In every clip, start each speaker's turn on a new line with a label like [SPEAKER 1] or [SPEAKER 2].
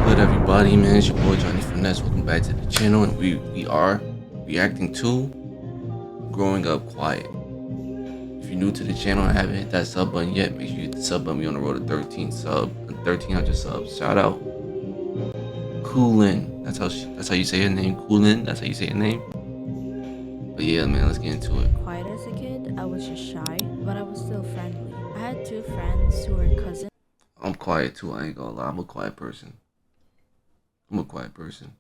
[SPEAKER 1] Good everybody, man. It's your boy Johnny Finesse. Welcome back to the channel, and we are reacting to Growing Up Quiet. If you're new to the channel and haven't hit that sub button yet, make sure you hit the sub button. We on the road to 1,300 subs. Shout out Coolin. That's how you say her name. Coolin. That's how you say her name. But yeah, man, let's get into it.
[SPEAKER 2] Quiet as a kid, I was just shy, but I was still friendly. I had two friends who were cousins.
[SPEAKER 1] I'm quiet too. I ain't gonna lie. I'm a quiet person. I'm a quiet person.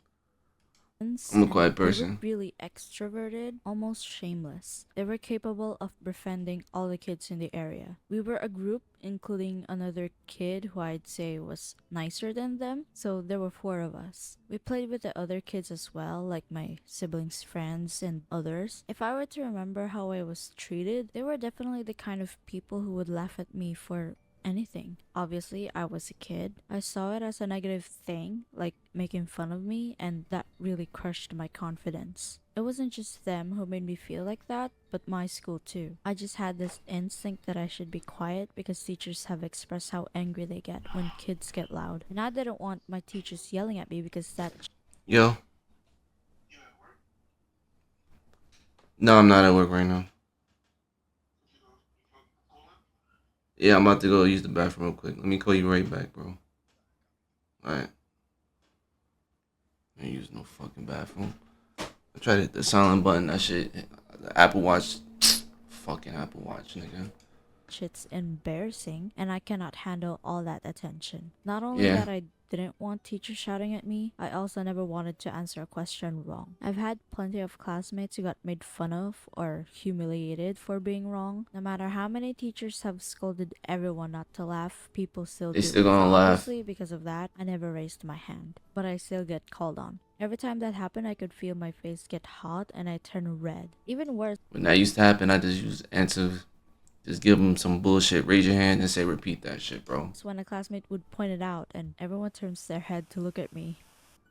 [SPEAKER 1] I'm a quiet
[SPEAKER 2] They were
[SPEAKER 1] person.
[SPEAKER 2] really extroverted, almost shameless. They were capable of befriending all the kids in the area. We were a group, including another kid who I'd say was nicer than them, so there were four of us. We played with the other kids as well, like my siblings' friends and others. If I were to remember how I was treated, they were definitely the kind of people who would laugh at me for anything. Obviously, I was a kid. I saw it as a negative thing, like making fun of me, and that really crushed my confidence. It wasn't just them who made me feel like that, but my school too. I just had this instinct that I should be quiet because teachers have expressed how angry they get when kids get loud. And I didn't want my teachers yelling at me because that.
[SPEAKER 1] Yo, no, I'm not at work right now. Yeah, I'm about to go use the bathroom real quick. Let me call you right back, bro. Alright. I ain't use no fucking bathroom. I tried to hit the silent button. That shit. The Apple Watch. Fucking Apple Watch, nigga.
[SPEAKER 2] It's embarrassing and I cannot handle all that attention. Not only
[SPEAKER 1] Yeah.
[SPEAKER 2] that I didn't want teachers shouting at me, I also never wanted to answer a question wrong. I've had plenty of classmates who got made fun of or humiliated for being wrong. No matter how many teachers have scolded everyone not to laugh, people still
[SPEAKER 1] They
[SPEAKER 2] do.
[SPEAKER 1] still
[SPEAKER 2] So
[SPEAKER 1] gonna laugh.
[SPEAKER 2] obviously because of that, I never raised my hand. But I still get called on. Every time that happened, I could feel my face get hot and I turn red. Even worse,
[SPEAKER 1] When that used to happen, I just use answer. Just give them some bullshit. Raise your hand and say repeat that shit, bro.
[SPEAKER 2] when a classmate would point it out and everyone turns their head to look at me.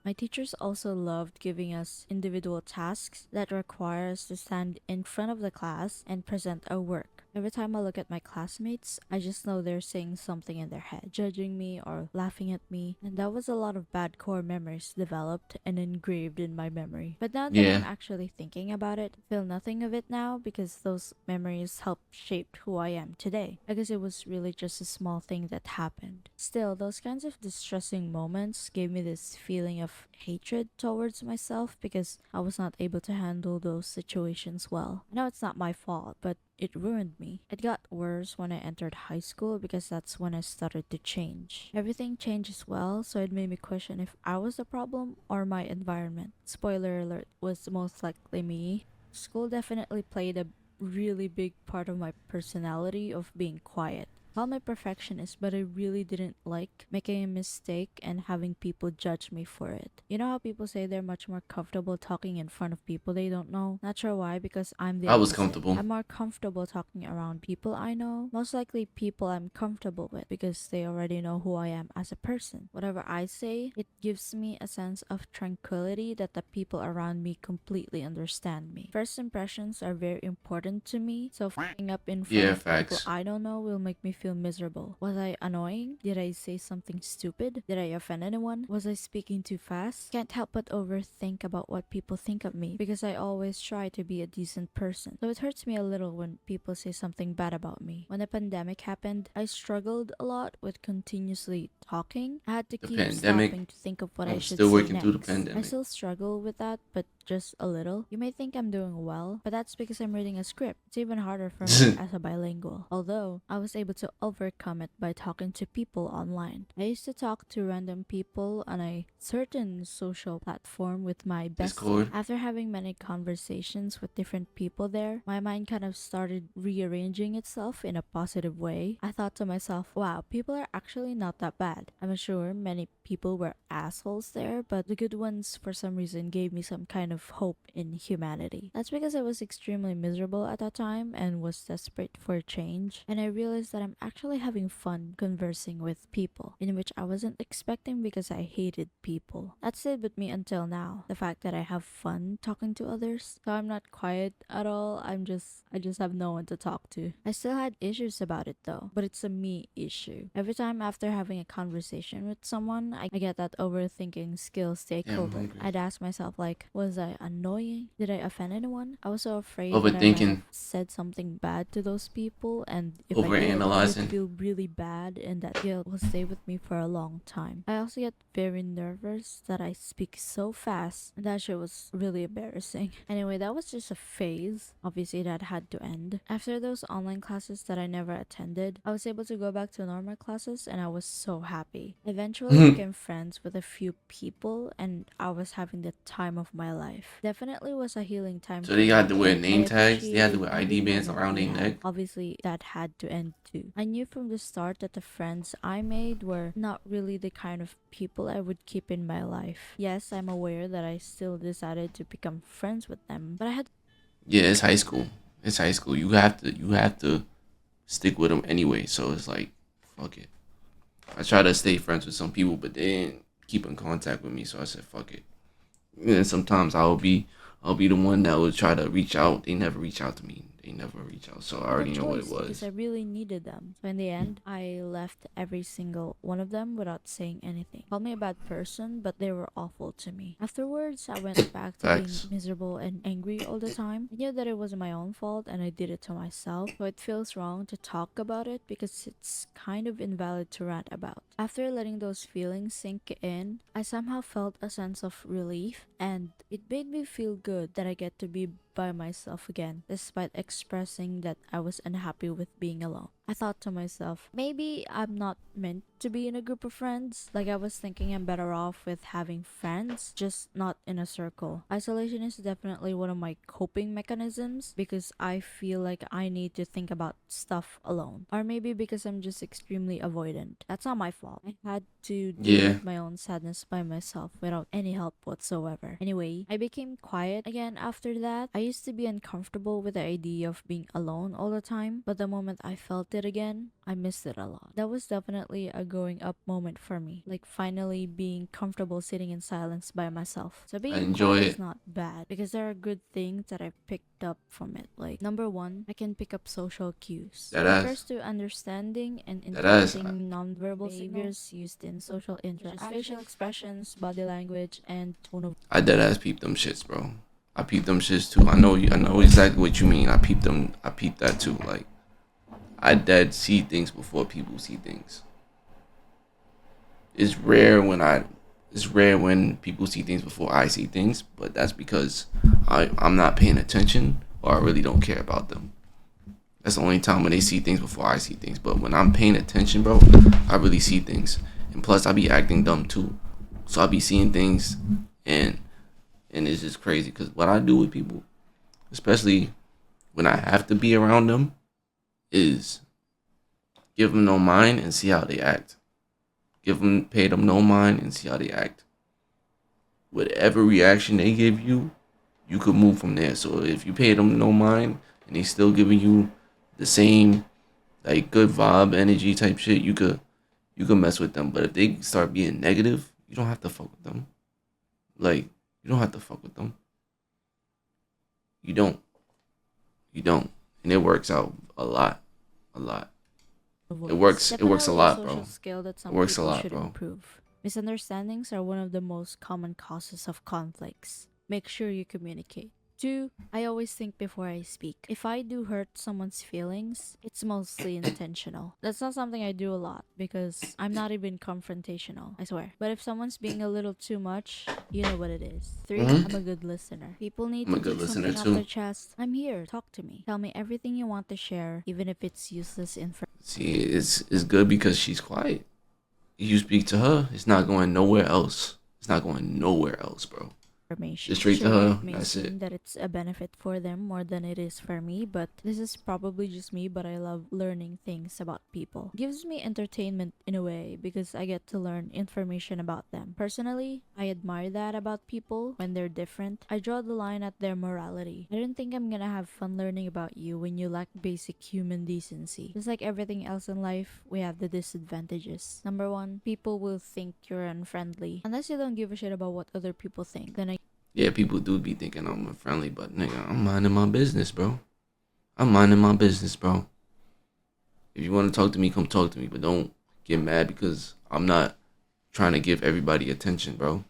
[SPEAKER 2] My teachers also loved giving us individual tasks that require us to stand in front of the class and present our work. Every time I look at my classmates, I just know they're saying something in their head, judging me or laughing at me, and that was a lot of bad core memories developed and engraved in my memory. But now that
[SPEAKER 1] Yeah.
[SPEAKER 2] I'm actually thinking about it, I feel nothing of it now because those memories helped shape who I am today. I guess it was really just a small thing that happened. Still, those kinds of distressing moments gave me this feeling of hatred towards myself because I was not able to handle those situations well. I know it's not my fault, but it ruined me. It got worse when I entered high school because that's when I started to change. Everything changed as well, so it made me question if I was the problem or my environment. Spoiler alert, was most likely me. School definitely played a really big part of my personality of being quiet. Call me perfectionist, but I really didn't like making a mistake and having people judge me for it. You know how people say they're much more comfortable talking in front of people they don't know? Not sure why, because I'm the
[SPEAKER 1] I was
[SPEAKER 2] opposite.
[SPEAKER 1] comfortable.
[SPEAKER 2] I'm more comfortable talking around people I know, most likely people I'm comfortable with because they already know who I am as a person. Whatever I say, it gives me a sense of tranquility that the people around me completely understand me. First impressions are very important to me, so f***ing up in front
[SPEAKER 1] Yeah,
[SPEAKER 2] of people
[SPEAKER 1] facts.
[SPEAKER 2] I don't know will make me feel miserable. Was I annoying? Did I say something stupid? Did I offend anyone? Was I speaking too fast? Can't help but overthink about what people think of me because I always try to be a decent person. So it hurts me a little when people say something bad about me. When the pandemic happened, I struggled a lot with continuously talking. I had to
[SPEAKER 1] The
[SPEAKER 2] keep
[SPEAKER 1] pandemic.
[SPEAKER 2] stopping to think of what I
[SPEAKER 1] I'm
[SPEAKER 2] should
[SPEAKER 1] still
[SPEAKER 2] say
[SPEAKER 1] working through the
[SPEAKER 2] next. I
[SPEAKER 1] pandemic.
[SPEAKER 2] still struggle with that, but just a little. You may think I'm doing well, but that's because I'm reading a script. It's even harder for me as a bilingual. Although, I was able to overcome it by talking to people online. I used to talk to random people on a certain social platform with my bestie.
[SPEAKER 1] Discord.
[SPEAKER 2] After having many conversations with different people there, my mind kind of started rearranging itself in a positive way. I thought to myself, wow, people are actually not that bad. I'm sure many people were assholes there, but the good ones for some reason gave me some kind of hope in humanity. That's because I was extremely miserable at that time and was desperate for change, and I realized that I'm actually having fun conversing with people, in which I wasn't expecting because I hated people. That stayed with me until now. The fact that I have fun talking to others. So I'm not quiet at all. I just have no one to talk to. I still had issues about it though, but it's a me issue. Every time after having a conversation with someone, I get that overthinking skills take
[SPEAKER 1] Damn, I'm
[SPEAKER 2] over.
[SPEAKER 1] hungry.
[SPEAKER 2] I'd ask myself like, was I annoying? Did I offend anyone? I was so afraid that I might
[SPEAKER 1] Overthinking,
[SPEAKER 2] have said something bad to those people, and if I did, I would
[SPEAKER 1] overanalyzing.
[SPEAKER 2] feel really bad, and that guilt will stay with me for a long time. I also get very nervous that I speak so fast, and that shit was really embarrassing. Anyway, that was just a phase. Obviously, that had to end. After those online classes that I never attended, I was able to go back to normal classes, and I was so happy. Eventually, I became friends with a few people, and I was having the time of my life. Definitely was a healing time
[SPEAKER 1] So
[SPEAKER 2] for
[SPEAKER 1] they
[SPEAKER 2] me.
[SPEAKER 1] had to wear
[SPEAKER 2] I
[SPEAKER 1] name tags. They had to
[SPEAKER 2] appreciated
[SPEAKER 1] wear
[SPEAKER 2] every
[SPEAKER 1] ID bands
[SPEAKER 2] moment
[SPEAKER 1] around
[SPEAKER 2] we
[SPEAKER 1] their
[SPEAKER 2] had.
[SPEAKER 1] neck.
[SPEAKER 2] Obviously, that had to end too. I knew from the start that the friends I made were not really the kind of people I would keep in my life. Yes, I'm aware that I still decided to become friends with them, but I had
[SPEAKER 1] Yeah, it's high school. It's high school. You have to stick with them anyway. So it's like, fuck it. I try to stay friends with some people, but they didn't keep in contact with me. So I said, fuck it. And then sometimes I'll be the one that would try to reach out. They never reach out to me. They never reach out. So I
[SPEAKER 2] no
[SPEAKER 1] already know what it
[SPEAKER 2] choice because
[SPEAKER 1] was.
[SPEAKER 2] I really needed them. So in the end, I left every single one of them without saying anything. Called me a bad person, but they were awful to me. Afterwards, I went back to being
[SPEAKER 1] Facts.
[SPEAKER 2] miserable and angry all the time. I knew that it was my own fault and I did it to myself, so it feels wrong to talk about it because it's kind of invalid to rant about. After letting those feelings sink in, I somehow felt a sense of relief, and it made me feel good that I get to be by myself again, despite expressing that I was unhappy with being alone. I thought to myself, maybe I'm not meant to be in a group of friends. Like I was thinking I'm better off with having friends, just not in a circle. Isolation is definitely one of my coping mechanisms because I feel like I need to think about stuff alone. Or maybe because I'm just extremely avoidant. That's not my fault. I had to deal
[SPEAKER 1] Yeah.
[SPEAKER 2] with my own sadness by myself without any help whatsoever. Anyway, I became quiet again after that. I used to be uncomfortable with the idea of being alone all the time, but the moment I felt it again, I missed it a lot. That was definitely a growing up moment for me, like finally being comfortable sitting in silence by myself. So
[SPEAKER 1] I
[SPEAKER 2] being
[SPEAKER 1] enjoy
[SPEAKER 2] quiet is
[SPEAKER 1] it.
[SPEAKER 2] not bad because there are good things that I picked up from it. Like number one, I can pick up social cues. It
[SPEAKER 1] That
[SPEAKER 2] refers
[SPEAKER 1] ass.
[SPEAKER 2] to understanding and
[SPEAKER 1] That ass.
[SPEAKER 2] interpreting nonverbal behaviors used in social interaction, facial expressions, body language, and tone of
[SPEAKER 1] I dead ass peep them shits, bro. I peep them shits too. I know exactly what you mean. I peep them. I peep that too. Like I dead see things before people see things. It's rare when I. It's rare when people see things before I see things, but that's because I'm not paying attention or I really don't care about them. That's the only time when they see things before I see things. But when I'm paying attention, bro, I really see things. And plus, I be acting dumb too. So I be seeing things, and it's just crazy. Cause what I do with people, especially when I have to be around them, is give them no mind and see how they act. Pay them no mind and see how they act. Whatever reaction they give you, you could move from there. So if you pay them no mind and they still giving you the same like good vibe, energy type shit, you could mess with them. But if they start being negative, you don't have to fuck with them. Like you don't have to fuck with them. You don't. You don't. And it works out a lot. A lot. It
[SPEAKER 2] voice.
[SPEAKER 1] works. It works a
[SPEAKER 2] Definitely a
[SPEAKER 1] lot,
[SPEAKER 2] social
[SPEAKER 1] bro.
[SPEAKER 2] skill that
[SPEAKER 1] It
[SPEAKER 2] some
[SPEAKER 1] works a
[SPEAKER 2] people
[SPEAKER 1] lot,
[SPEAKER 2] should
[SPEAKER 1] bro.
[SPEAKER 2] improve. Misunderstandings are one of the most common causes of conflicts. Make sure you communicate. 2. I always think before I speak. If I do hurt someone's feelings, it's mostly intentional. That's not something I do a lot because I'm not even confrontational, I swear. But if someone's being a little too much, you know what it is. 3. I'm a good listener. People need
[SPEAKER 1] I'm a
[SPEAKER 2] to
[SPEAKER 1] good
[SPEAKER 2] get
[SPEAKER 1] listener
[SPEAKER 2] something off their
[SPEAKER 1] too.
[SPEAKER 2] chest. I'm here. Talk to me. Tell me everything you want to share, even if it's useless information.
[SPEAKER 1] See, it's good because she's quiet. You speak to her, it's not going nowhere else. It's not going nowhere else, bro.
[SPEAKER 2] information.
[SPEAKER 1] Just straight to
[SPEAKER 2] Sure,
[SPEAKER 1] her.
[SPEAKER 2] it may
[SPEAKER 1] That's
[SPEAKER 2] seem
[SPEAKER 1] it.
[SPEAKER 2] that it's a benefit for them more than it is for me, but this is probably just me, but I love learning things about people. It gives me entertainment in a way because I get to learn information about them. Personally, I admire that about people when they're different. I draw the line at their morality. I don't think I'm gonna have fun learning about you when you lack basic human decency. Just like everything else in life, we have the disadvantages. Number one, people will think you're unfriendly. Unless you don't give a shit about what other people think, then
[SPEAKER 1] Yeah, people do be thinking I'm unfriendly, but nigga, I'm minding my business, bro. I'm minding my business, bro. If you want to talk to me, come talk to me, but don't get mad because I'm not trying to give everybody attention, bro.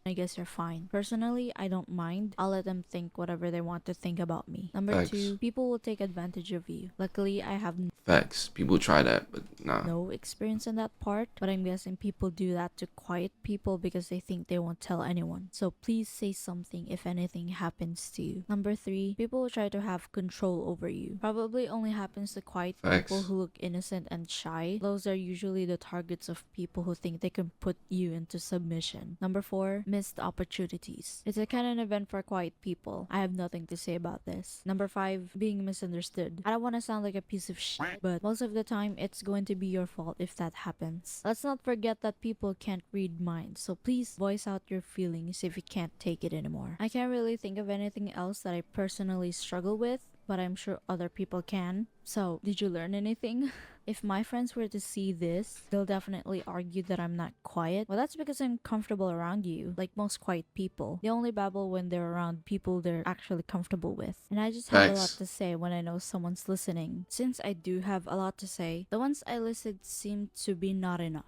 [SPEAKER 2] I guess you're fine. Personally, I don't mind. I'll let them think whatever they want to think about me. Number
[SPEAKER 1] Facts.
[SPEAKER 2] two, people will take advantage of you. Luckily, I have
[SPEAKER 1] Facts. People try that, but nah.
[SPEAKER 2] no experience in that part, but I'm guessing people do that to quiet people because they think they won't tell anyone. So please say something if anything happens to you. Number three, people will try to have control over you. Probably only happens to quiet
[SPEAKER 1] Facts.
[SPEAKER 2] people who look innocent and shy. Those are usually the targets of people who think they can put you into submission. Number four, missed opportunities. It's a kind of event for quiet people. I have nothing to say about this. Number five, being misunderstood. I don't want to sound like a piece of shit, but most of the time it's going to be your fault if that happens. Let's not forget that people can't read minds, so please voice out your feelings if you can't take it anymore. I can't really think of anything else that I personally struggle with, but I'm sure other people can. So, did you learn anything? If my friends were to see this, they'll definitely argue that I'm not quiet. Well, that's because I'm comfortable around you, like most quiet people. They only babble when they're around people they're actually comfortable with. And I just have a lot
[SPEAKER 1] Facts.
[SPEAKER 2] to say when I know someone's listening. Since I do have a lot to say, the ones I listed seem to be not enough.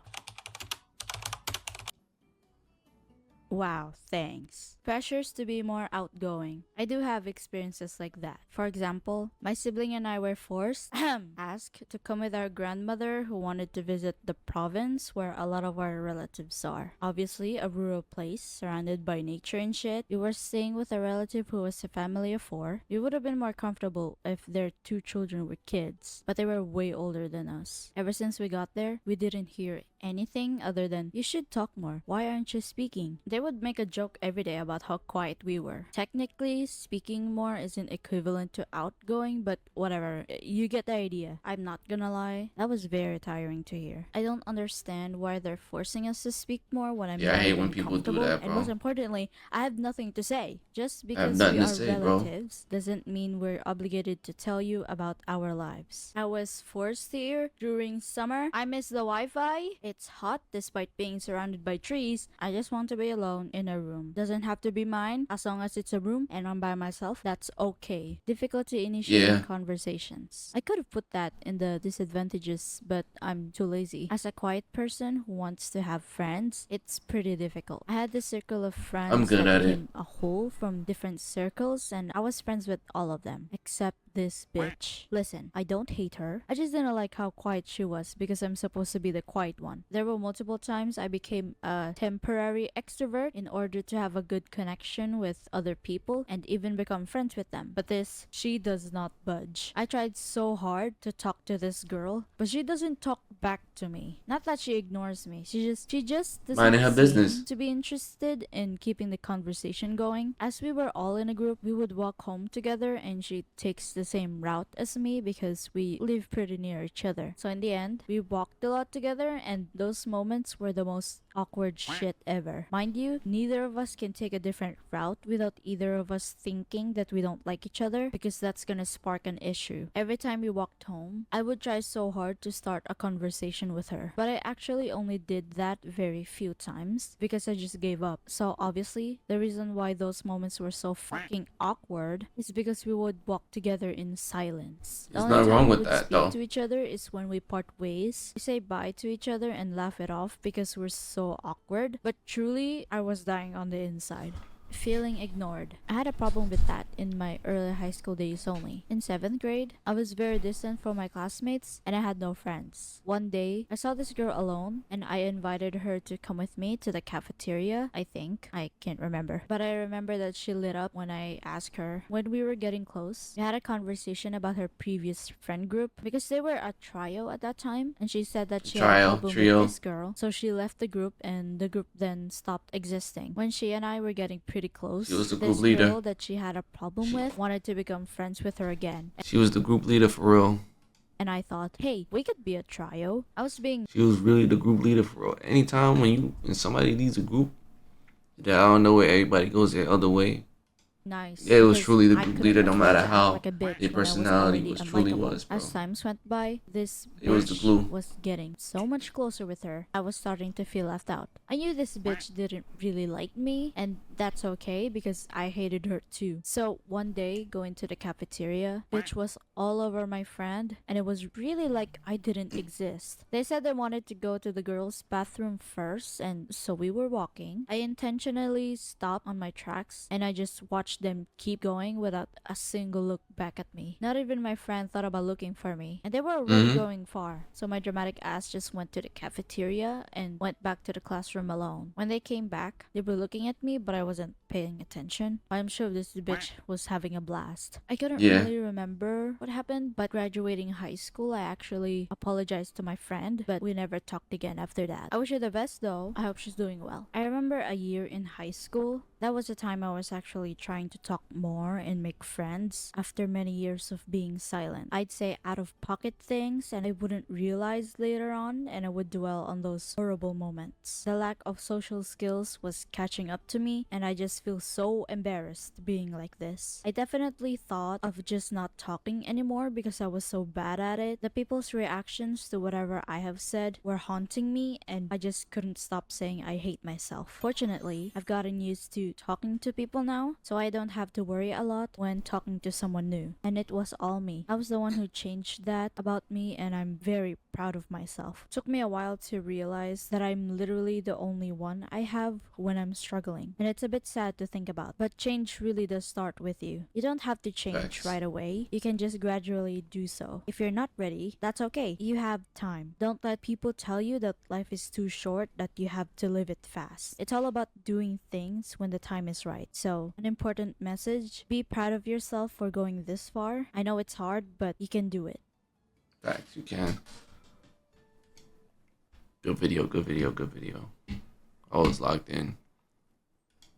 [SPEAKER 2] Wow, thanks. Pressures to be more outgoing. I do have experiences like that. For example, my sibling and I were forced, asked to come with our grandmother who wanted to visit the province where a lot of our relatives are. Obviously, a rural place surrounded by nature and shit. We were staying with a relative who was a family of four. We would have been more comfortable if their two children were kids, but they were way older than us. Ever since we got there, we didn't hear anything other than, "You should talk more. Why aren't you speaking?" They would make a joke every day about how quiet we were. Technically, speaking more isn't equivalent to outgoing, but whatever. You get the idea. I'm not gonna lie, that was very tiring to hear. I don't understand why they're forcing us to speak more when I'm
[SPEAKER 1] Yeah, I
[SPEAKER 2] not
[SPEAKER 1] hate
[SPEAKER 2] even
[SPEAKER 1] when people do
[SPEAKER 2] comfortable.
[SPEAKER 1] that,
[SPEAKER 2] And
[SPEAKER 1] bro.
[SPEAKER 2] most importantly, I have nothing to say. Just
[SPEAKER 1] I have
[SPEAKER 2] because
[SPEAKER 1] nothing
[SPEAKER 2] we
[SPEAKER 1] to
[SPEAKER 2] are
[SPEAKER 1] say, bro.
[SPEAKER 2] relatives doesn't mean we're obligated to tell you about our lives. I was forced here during summer. I miss the Wi-Fi. It's hot despite being surrounded by trees. I just want to be alone in a room. Doesn't have to be mine. As long as it's a room and I'm by myself, that's okay. Difficulty initiating
[SPEAKER 1] Yeah.
[SPEAKER 2] conversations. I could have put that in the disadvantages, but I'm too lazy. As a quiet person who wants to have friends, it's pretty difficult. I had this circle of friends
[SPEAKER 1] I'm good
[SPEAKER 2] that
[SPEAKER 1] at it.
[SPEAKER 2] became a whole from different circles, and I was friends with all of them except this bitch. Listen, I don't hate her. I just didn't like how quiet she was because I'm supposed to be the quiet one. There were multiple times I became a temporary extrovert in order to have a good connection with other people and even become friends with them. But this, she does not budge. I tried so hard to talk to this girl, but she doesn't talk back to me. Not that she ignores me. She just doesn't
[SPEAKER 1] Minding her
[SPEAKER 2] seem
[SPEAKER 1] business.
[SPEAKER 2] to be interested in keeping the conversation going. As we were all in a group, we would walk home together and she takes the same route as me because we live pretty near each other. So in the end, we walked a lot together and those moments were the most awkward shit ever. Mind you, neither of us can take a different route without either of us thinking that we don't like each other because that's gonna spark an issue. Every time we walked home, I would try so hard to start a conversation with her, but I actually only did that very few times because I just gave up. So obviously, the reason why those moments were so fucking awkward is because we would walk together in silence. The
[SPEAKER 1] There's
[SPEAKER 2] only
[SPEAKER 1] nothing
[SPEAKER 2] time
[SPEAKER 1] wrong
[SPEAKER 2] we
[SPEAKER 1] with
[SPEAKER 2] would
[SPEAKER 1] that,
[SPEAKER 2] speak
[SPEAKER 1] though.
[SPEAKER 2] to each other is when we part ways. We say bye to each other and laugh it off because we're so awkward. But truly, I was dying on the inside. Feeling ignored. I had a problem with that in my early high school days only. In 7th grade, I was very distant from my classmates and I had no friends. One day, I saw this girl alone and I invited her to come with me to the cafeteria, I think. I can't remember. But I remember that she lit up when I asked her. When we were getting close, we had a conversation about her previous friend group because they were a trio at that time and she said that she had a problem with this girl. So she left the group and the group then stopped existing. When she and I were getting pretty close,
[SPEAKER 1] She was the
[SPEAKER 2] this
[SPEAKER 1] group leader.
[SPEAKER 2] girl that she had a problem with wanted to become friends with her again.
[SPEAKER 1] She was the group leader for real.
[SPEAKER 2] And I thought, hey, we could be a trio.
[SPEAKER 1] She was really the group leader for real. Anytime when somebody needs a group, that I don't know where everybody goes the other way.
[SPEAKER 2] Nice.
[SPEAKER 1] Yeah, it was truly the
[SPEAKER 2] I
[SPEAKER 1] group
[SPEAKER 2] couldn't
[SPEAKER 1] leader, no
[SPEAKER 2] afford
[SPEAKER 1] matter
[SPEAKER 2] to act
[SPEAKER 1] how
[SPEAKER 2] like a bitch
[SPEAKER 1] their
[SPEAKER 2] when I was
[SPEAKER 1] personality
[SPEAKER 2] already
[SPEAKER 1] was truly
[SPEAKER 2] unlikable.
[SPEAKER 1] was, bro.
[SPEAKER 2] As times went by, this
[SPEAKER 1] It was the glue.
[SPEAKER 2] was getting so much closer with her. I was starting to feel left out. I knew this bitch didn't really like me, and that's okay because I hated her too. So one day, going to the cafeteria, bitch was all over my friend, and it was really like I didn't exist. They said they wanted to go to the girls' bathroom first, and so we were walking. I intentionally stopped on my tracks, and I just watched them keep going without a single look back at me. Not even my friend thought about looking for me, and they were already going far. So my dramatic ass just went to the cafeteria and went back to the classroom alone. When they came back, they were looking at me, but I wasn't paying attention. I'm sure this bitch was having a blast. I couldn't really remember what happened, but graduating high school, I actually apologized to my friend, but we never talked again after that. I wish her the best though. I hope she's doing well. I remember a year in high school. That was the time I was actually trying to talk more and make friends after many years of being silent. I'd say out of pocket things and I wouldn't realize later on, and I would dwell on those horrible moments. The lack of social skills was catching up to me and I just feel so embarrassed being like this. I definitely thought of just not talking anymore because I was so bad at it. The people's reactions to whatever I have said were haunting me and I just couldn't stop saying I hate myself. Fortunately, I've gotten used to talking to people now, so I don't have to worry a lot when talking to someone new. And it was all me. I was the one who changed that about me and I'm very proud of myself. Took me a while to realize that I'm literally the only one I have when I'm struggling. And it's a bit sad to think about, but change really does start with you. You don't have to change right away. You can just gradually do so. If you're not ready, that's okay. You have time. Don't let people tell you that life is too short, that you have to live it fast. It's all about doing things when the time is right. So, an important message, be proud of yourself for going this far. I know it's hard, but you can do it.
[SPEAKER 1] Facts, you can. Good video, good video, good video. I was locked in.